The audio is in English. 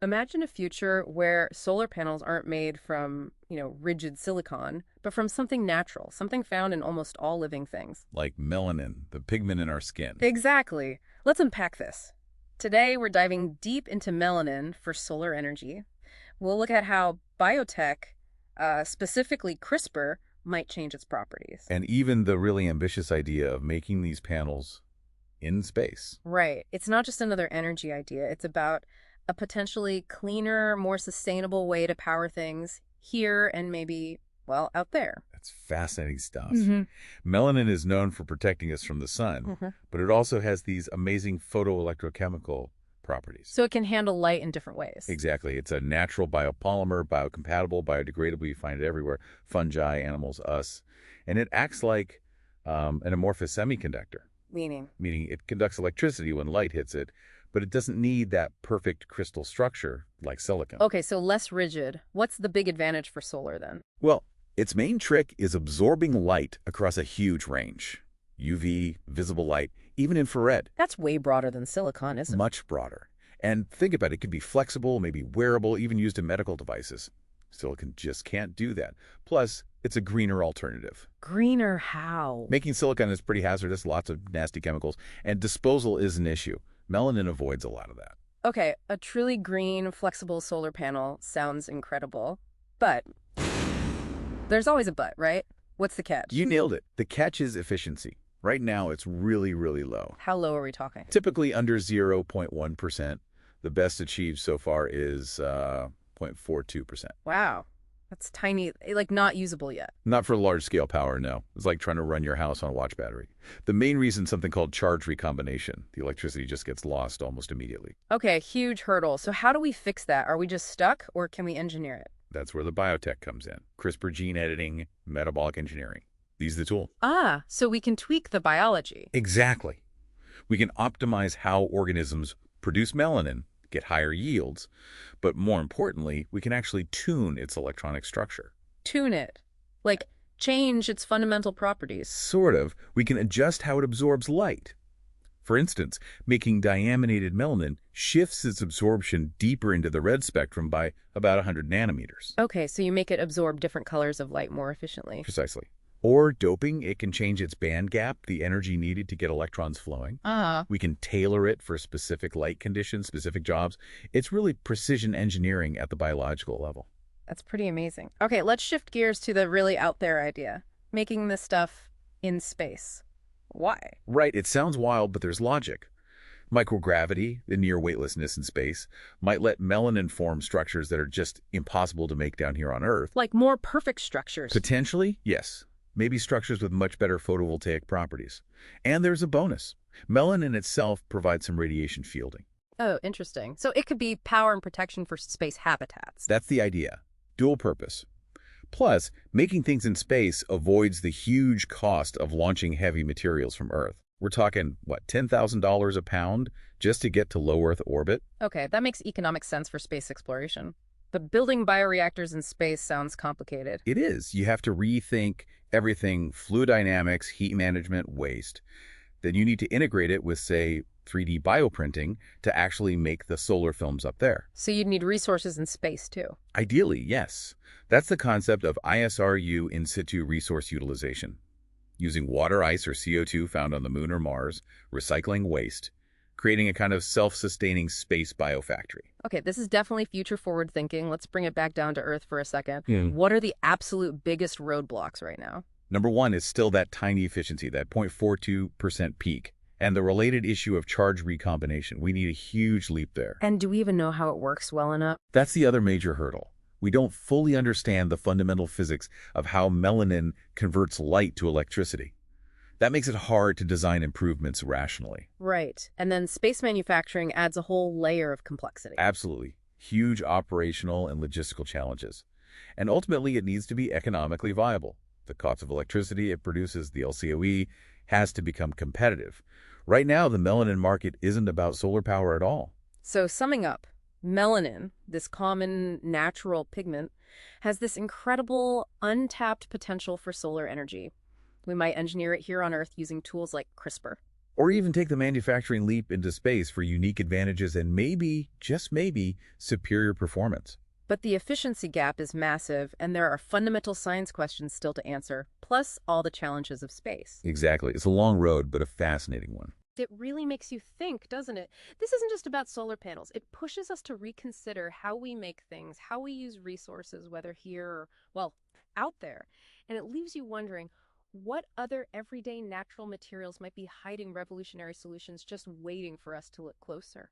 Imagine a future where solar panels aren't made from, rigid silicon, but from something natural, something found in almost all living things. Like melanin, the pigment in our skin. Exactly. Let's unpack this. Today, we're diving deep into melanin for solar energy. We'll look at how biotech, specifically CRISPR, might change its properties. And even the really ambitious idea of making these panels in space. Right. It's not just another energy idea. It's about a potentially cleaner, more sustainable way to power things here and maybe, well, out there. That's fascinating stuff. hmm Melanin is known for protecting us from the sun, hmm but it also has these amazing photoelectrochemical properties. So it can handle light in different ways. Exactly. It's a natural biopolymer, biocompatible, biodegradable. You find it everywhere. Fungi, animals, us. And it acts like an amorphous semiconductor, Meaning? meaning it conducts electricity when light hits it, but it doesn't need that perfect crystal structure like silicon. Okay, so less rigid. What's the big advantage for solar then? Well, its main trick is absorbing light across a huge range. UV, visible light, even infrared. That's way broader than silicon, isn't it? Much broader. And think about it, it could be flexible, maybe wearable, even used in medical devices. Silicon just can't do that. Plus, it's a greener alternative. Greener how? Making silicon is pretty hazardous, lots of nasty chemicals, and disposal is an issue. Melanin avoids a lot of that. Okay, a truly green, flexible solar panel sounds incredible, but there's always a but, right? What's the catch? You nailed it. The catch is efficiency. Right now, it's really, really low. How low are we talking? Typically under 0.1%. The best achieved so far is 0.42%. Wow, that's tiny, like not usable yet. Not for large-scale power, no. It's like trying to run your house on a watch battery. The main reason is something called charge recombination. The electricity just gets lost almost immediately. Okay, huge hurdle. So how do we fix that? Are we just stuck or can we engineer it? That's where the biotech comes in. CRISPR gene editing, metabolic engineering. These are the tool. Ah, so we can tweak the biology. Exactly. We can optimize how organisms produce melanin, get higher yields, but more importantly, we can actually tune its electronic structure. Tune it. Like, change its fundamental properties. Sort of. We can adjust how it absorbs light. For instance, making diaminated melanin shifts its absorption deeper into the red spectrum by about 100 nanometers. Okay, so you make it absorb different colors of light more efficiently. Precisely. Or doping, it can change its band gap, the energy needed to get electrons flowing. We can tailor it for specific light conditions, specific jobs. It's really precision engineering at the biological level. That's pretty amazing. Okay, let's shift gears to the really out there idea. Making this stuff in space. Why? Right, it sounds wild, but there's logic. Microgravity, the near weightlessness in space, might let melanin form structures that are just impossible to make down here on Earth. Like more perfect structures. Potentially, yes. Maybe structures with much better photovoltaic properties. And there's a bonus. Melanin itself provides some radiation shielding. Oh, interesting. So it could be power and protection for space habitats. That's the idea. Dual purpose. Plus, making things in space avoids the huge cost of launching heavy materials from Earth. We're talking, what, $10,000 a pound just to get to low Earth orbit? Okay, that makes economic sense for space exploration. But building bioreactors in space sounds complicated. It is. You have to rethink everything: fluid dynamics, heat management, waste. Then you need to integrate it with, say, 3D bioprinting to actually make the solar films up there. So you'd need resources in space, too. Ideally, yes. That's the concept of ISRU, in situ resource utilization. Using water, ice, or CO2 found on the moon or Mars, recycling waste, creating a kind of self-sustaining space biofactory. Okay, this is definitely future-forward thinking. Let's bring it back down to Earth for a second. Yeah. What are the absolute biggest roadblocks right now? Number one is still that tiny efficiency, that 0.42% peak, and the related issue of charge recombination. We need a huge leap there. And do we even know how it works well enough? That's the other major hurdle. We don't fully understand the fundamental physics of how melanin converts light to electricity. That makes it hard to design improvements rationally. Right. And then space manufacturing adds a whole layer of complexity. Absolutely. Huge operational and logistical challenges. And ultimately, it needs to be economically viable. The cost of electricity it produces, the LCOE, has to become competitive. Right now, the melanin market isn't about solar power at all. So summing up, melanin, this common natural pigment, has this incredible untapped potential for solar energy. We might engineer it here on Earth using tools like CRISPR. Or even take the manufacturing leap into space for unique advantages and maybe, just maybe, superior performance. But the efficiency gap is massive, and there are fundamental science questions still to answer, plus all the challenges of space. Exactly. It's a long road, but a fascinating one. It really makes you think, doesn't it? This isn't just about solar panels. It pushes us to reconsider how we make things, how we use resources, whether here or, well, out there. And it leaves you wondering, what other everyday natural materials might be hiding revolutionary solutions just waiting for us to look closer?